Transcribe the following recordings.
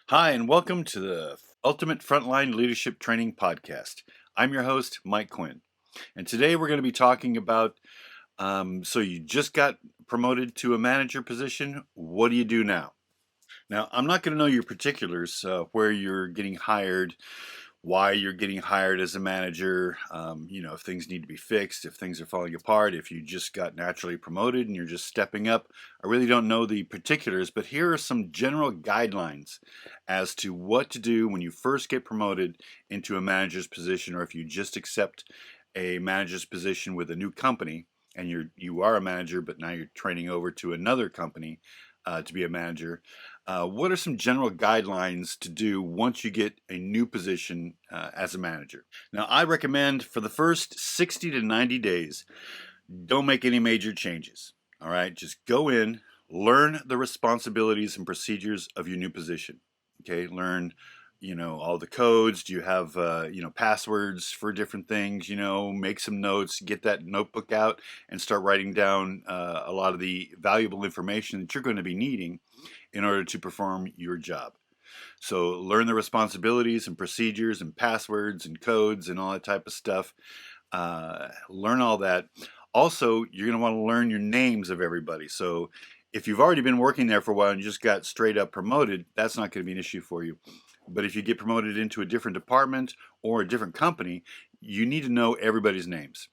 Hi, and welcome to the Ultimate Frontline Leadership Training Podcast. I'm your host, Mike Quinn. And today we're going to be talking about so you just got promoted to a manager position. What do you do now? Now, I'm not going to know your particulars, where you're getting hired, why you're getting hired as a manager, if things need to be fixed, if things are falling apart, if you just got naturally promoted and you're just stepping up. I really don't know the particulars, but here are some general guidelines as to what to do when you first get promoted into a manager's position, or if you just accept a manager's position with a new company and you are a manager, but now you're training over to another company to be a manager. What are some general guidelines to do once you get a new position as a manager? Now, I recommend for the first 60 to 90 days, don't make any major changes. All right, just go in, learn the responsibilities and procedures of your new position. Okay, learn all the codes. Do you have passwords for different things? Make some notes, get that notebook out and start writing down a lot of the valuable information that you're going to be needing in order to perform your job. So learn the responsibilities and procedures and passwords and codes and all that type of stuff. Learn all that. Also, you're going to want to learn your names of everybody. So if you've already been working there for a while and you just got straight up promoted, that's not going to be an issue for you. But if you get promoted into a different department or a different company, you need to know everybody's names.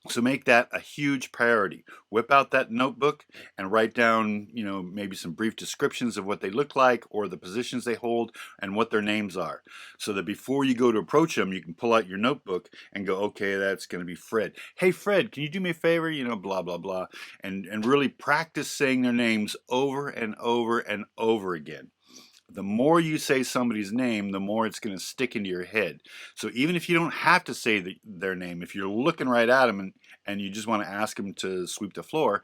So make that a huge priority. Whip out that notebook and write down, maybe some brief descriptions of what they look like or the positions they hold and what their names are. So that before you go to approach them, you can pull out your notebook and go, okay, that's going to be Fred. Hey, Fred, can you do me a favor? Blah, blah, blah. And really practice saying their names over and over and over again. The more you say somebody's name, the more it's going to stick into your head. So even if you don't have to say their name, if you're looking right at them and you just want to ask them to sweep the floor,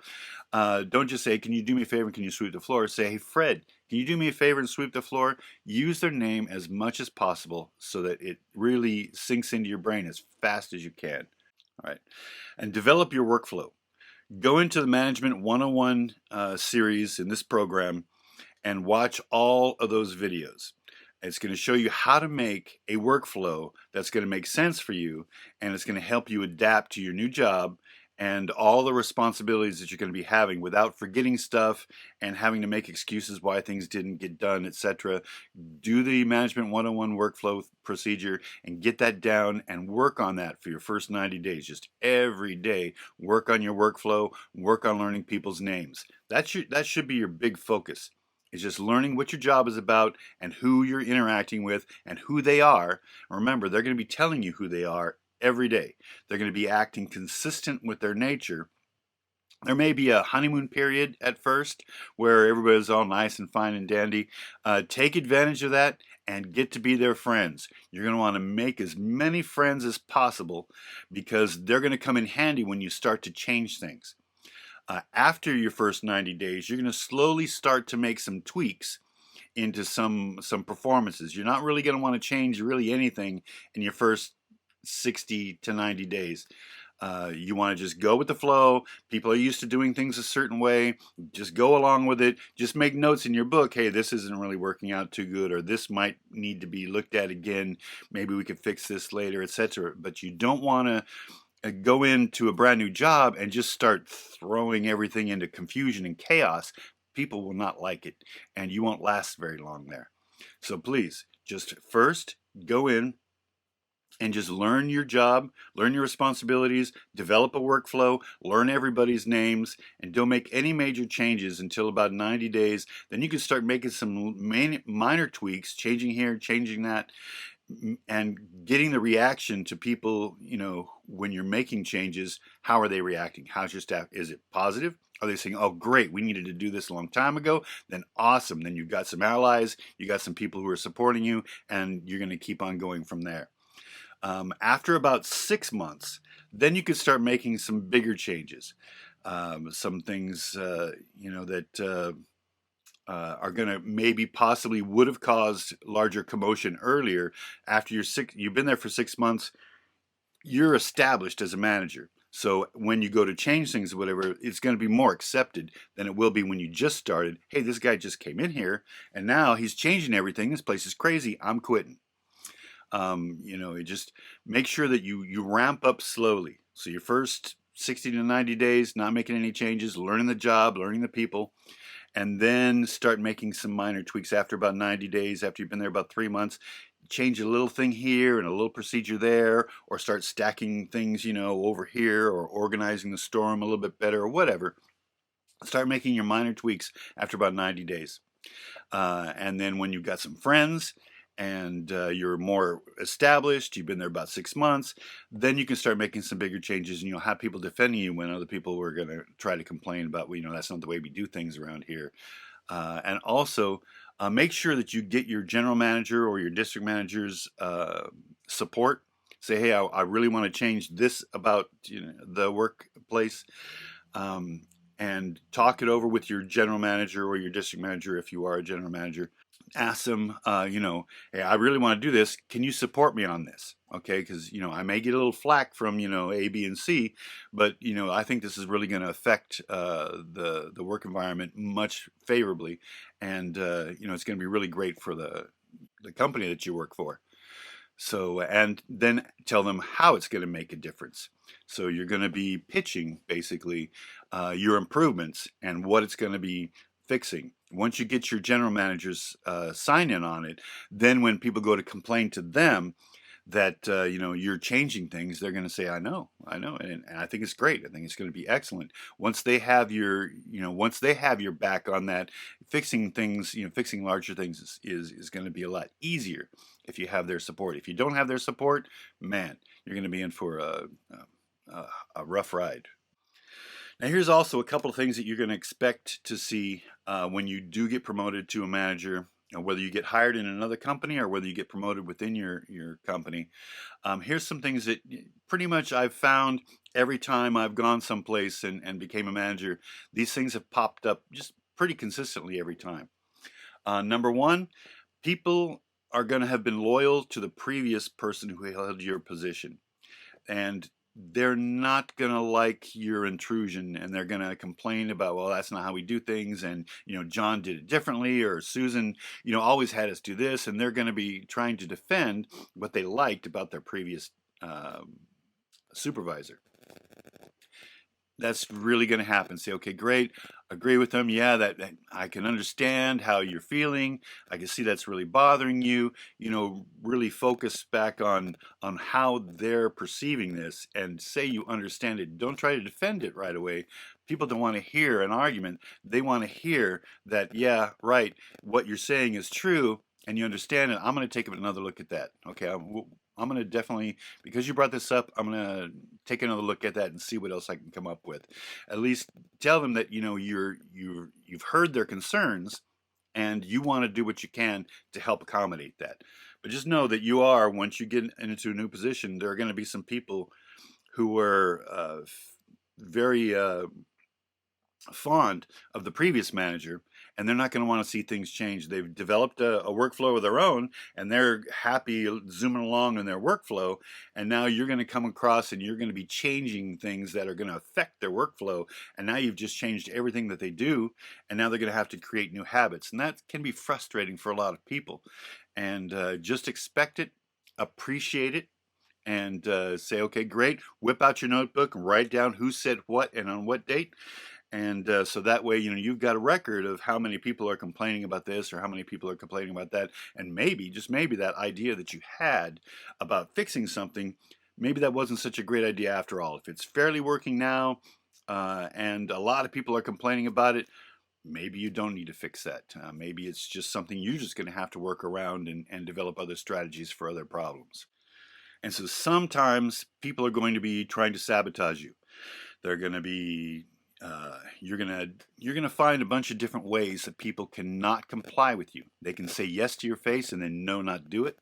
don't just say, can you do me a favor, can you sweep the floor? Say, hey, Fred, can you do me a favor and sweep the floor? Use their name as much as possible so that it really sinks into your brain as fast as you can. All right. And develop your workflow. Go into the Management 101 series in this program and watch all of those videos. It's going to show you how to make a workflow that's going to make sense for you, and it's going to help you adapt to your new job and all the responsibilities that you're going to be having without forgetting stuff and having to make excuses why things didn't get done, etc. Do the Management 101 workflow procedure and get that down and work on that for your first 90 days. Just every day, work on your workflow, work on learning people's names. That should be your big focus. It's just learning what your job is about and who you're interacting with and who they are. Remember, they're going to be telling you who they are every day. They're going to be acting consistent with their nature. There may be a honeymoon period at first where everybody's all nice and fine and dandy. Take advantage of that and get to be their friends. You're going to want to make as many friends as possible because they're going to come in handy when you start to change things. After your first 90 days, you're going to slowly start to make some tweaks into some performances. You're not really going to want to change really anything in your first 60 to 90 days. You want to just go with the flow. People are used to doing things a certain way. Just go along with it. Just make notes in your book. Hey, this isn't really working out too good, or this might need to be looked at again. Maybe we could fix this later, etc. But you don't want to go into a brand new job and just start throwing everything into confusion and chaos. People will not like it, and you won't last very long there. So please, just first go in and just learn your job, learn your responsibilities, develop a workflow, learn everybody's names, and don't make any major changes until about 90 days. Then you can start making some minor tweaks, changing here, changing that, and getting the reaction to people, when you're making changes. How are they reacting? How's your staff? Is it positive? Are they saying, oh, great, we needed to do this a long time ago? Then awesome. Then you've got some allies, you got some people who are supporting you, and you're going to keep on going from there. After about 6 months, then you could start making some bigger changes. Some things, that are going to maybe possibly would have caused larger commotion earlier. After you've been there for 6 months, you're established as a manager. So when you go to change things or whatever, it's going to be more accepted than it will be when you just started. Hey, this guy just came in here and now he's changing everything. This place is crazy. I'm quitting. You just make sure that you ramp up slowly. So your first 60 to 90 days, not making any changes, learning the job, learning the people, and then start making some minor tweaks after about 90 days, after you've been there about 3 months. Change a little thing here and a little procedure there, or start stacking things, over here, or organizing the storm a little bit better, or whatever. Start making your minor tweaks after about 90 days. And then when you've got some friends and you're more established, you've been there about 6 months, then you can start making some bigger changes, and you'll have people defending you when other people were going to try to complain about, well, that's not the way we do things around here. And also make sure that you get your general manager or your district manager's support. Say, hey, I really want to change this about the workplace. And talk it over with your general manager or your district manager if you are a general manager. Ask them, hey, I really want to do this. Can you support me on this? Okay, because I may get a little flack from A, B, and C, but I think this is really going to affect the work environment much favorably, and it's going to be really great for the company that you work for. So, and then tell them how it's going to make a difference. So you're going to be pitching basically your improvements and what it's going to be fixing. Once you get your general managers sign in on it, then when people go to complain to them that you're changing things, they're going to say, I know, and I think it's great. I think it's going to be excellent. Once they have your back on that, fixing things, fixing larger things is going to be a lot easier if you have their support. If you don't have their support, man, you're going to be in for a rough ride. Now, here's also a couple of things that you're going to expect to see when you do get promoted to a manager, whether you get hired in another company or whether you get promoted within your company. Here's some things that pretty much I've found every time I've gone someplace and became a manager. These things have popped up just pretty consistently every time. Number one, people are going to have been loyal to the previous person who held your position. And they're not going to like your intrusion, and they're going to complain about, well, that's not how we do things, and John did it differently, or Susan always had us do this, and they're going to be trying to defend what they liked about their previous supervisor. That's really going to happen. Say, okay, great, agree with them. Yeah, that I can understand how you're feeling. I can see that's really bothering you. Really focus back on how they're perceiving this, and say you understand it. Don't try to defend it right away. People don't want to hear an argument. They want to hear that, yeah, right, what you're saying is true, and you understand it. I'm going to take another look at that. Okay, I'm going to definitely, because you brought this up, I'm going to take another look at that and see what else I can come up with. At least tell them that you've heard their concerns and you want to do what you can to help accommodate that. But just know that once you get into a new position, there are going to be some people who are very fond of the previous manager, and they're not going to want to see things change. They've developed a workflow of their own, and they're happy zooming along in their workflow, and now you're going to come across and you're going to be changing things that are going to affect their workflow, and now you've just changed everything that they do, and now they're going to have to create new habits, and that can be frustrating for a lot of people. And just expect it, appreciate it, and say, okay, great, whip out your notebook and write down who said what and on what date. And so that way, you've got a record of how many people are complaining about this or how many people are complaining about that. And maybe, just maybe, that idea that you had about fixing something, maybe that wasn't such a great idea after all. If it's fairly working now and a lot of people are complaining about it, maybe you don't need to fix that. Maybe it's just something you're just going to have to work around and develop other strategies for other problems. And so sometimes people are going to be trying to sabotage you. They're going to be you're gonna find a bunch of different ways that people cannot comply with you. They can say yes to your face and then no, not do it.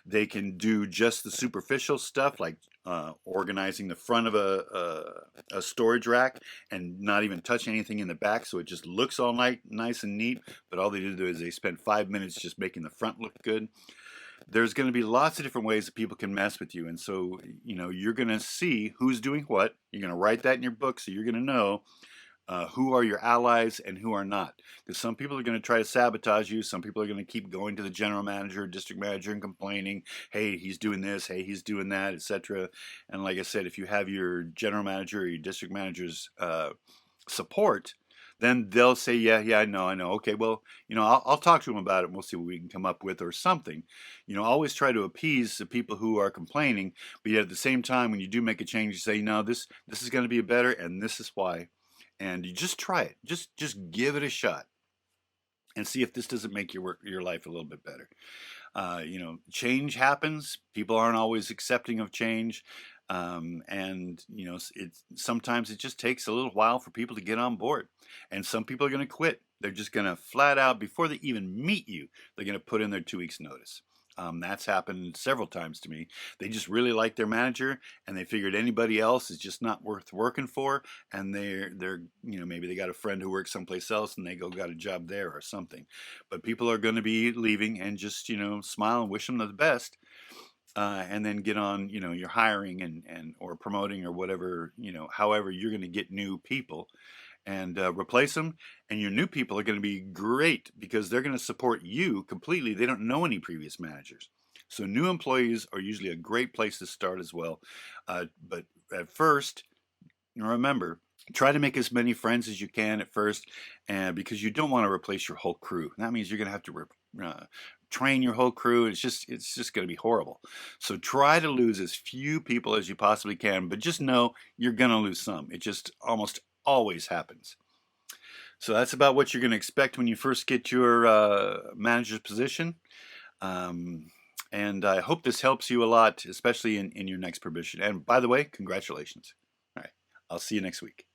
They can do just the superficial stuff like organizing the front of a storage rack and not even touch anything in the back, so it just looks all nice and neat. But all they do is they spend 5 minutes just making the front look good. there's going to be lots of different ways that people can mess with you. And so, you're going to see who's doing what. You're going to write that in your book, so you're going to know who are your allies and who are not. Because some people are going to try to sabotage you. Some people are going to keep going to the general manager, district manager, and complaining, hey, he's doing this, hey, he's doing that, etc. And like I said, if you have your general manager or your district manager's support, then they'll say, yeah, I know. Okay, well, I'll talk to them about it and we'll see what we can come up with or something. Always try to appease the people who are complaining, but yet at the same time, when you do make a change, you say, no, this is going to be better and this is why. And you just try it. Just give it a shot and see if this doesn't make your life a little bit better. Change happens. People aren't always accepting of change. And sometimes it just takes a little while for people to get on board. And some people are going to quit. They're just going to flat out, before they even meet you, they're going to put in their 2 weeks notice. That's happened several times to me. They just really like their manager, and they figured anybody else is just not worth working for. And they're maybe they got a friend who works someplace else, and they got a job there or something. But people are going to be leaving, and just smile and wish them the best, and then get on your hiring and or promoting or whatever, however you're going to get new people and replace them. And your new people are going to be great because they're going to support you completely. They don't know any previous managers. So new employees are usually a great place to start as well. But at first, remember, try to make as many friends as you can at first, and because you don't want to replace your whole crew. That means you're going to have to train your whole crew. It's just going to be horrible. So try to lose as few people as you possibly can, but just know you're going to lose some. It just almost always happens. So that's about what you're going to expect when you first get your manager's position. And I hope this helps you a lot, especially in your next promotion. And by the way, congratulations. All right, I'll see you next week.